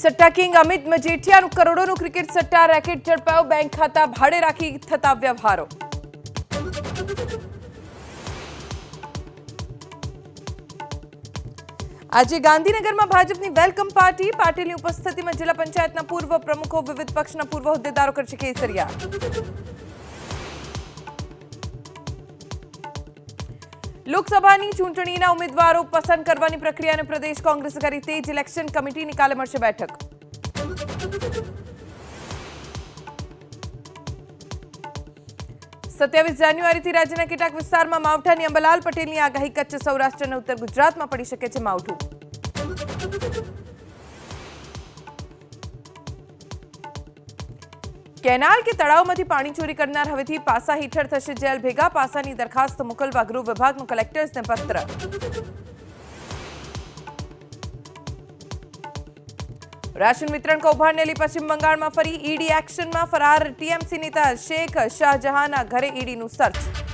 સટ્ટા king Amit મજીઠિયાનું કરોડોનું cricket સટ્ટા રેકેટ ઝડપાયો, બેંક ખાતા ભાડે રાખી થતા વ્યવહારો। આજે ગાંધીનગરમાં ભાજપની વેલકમ પાર્ટી, પાટીલની ઉપસ્થિતિમાં જિલ્લા પંચાયતના પૂર્વ પ્રમુખો, વિવિધ પક્ષના પૂર્વ હોદ્દેદારો કરશે કેસરિયા। લોકસભાની ચૂંટણીના ઉમેદવારો પસંદ કરવાની પ્રક્રિયાને પ્રદેશ કોંગ્રેસે કરી તેજ, ઇલેક્શન કમિટીની કાલે મળશે બેઠક। 27 જાન્યુઆરીથી રાજ્યના કેટલાક વિસ્તારમાં માવઠાની અંબાલાલ પટેલની આગાહી, કચ્છ, સૌરાષ્ટ્ર અને ઉત્તર ગુજરાતમાં પડી શકે છે માવઠું। કેનાલ કે તળાવમાંથી પાણી ચોરી કરનાર હવેથી પાસા હેઠળ થશે જેલ ભેગા, પાસાની દરખાસ્ત મોકલવા ગૃહ વિભાગનો કલેક્ટર્સને પત્ર। રાશન વિતરણ કૌભાંડને લઈ પશ્ચિમ બંગાળમાં ફરી ઈડી એક્શનમાં, ફરાર ટીએમસી નેતા શેખ શાહજહાંના ઘરે ઈડીનું સર્ચ।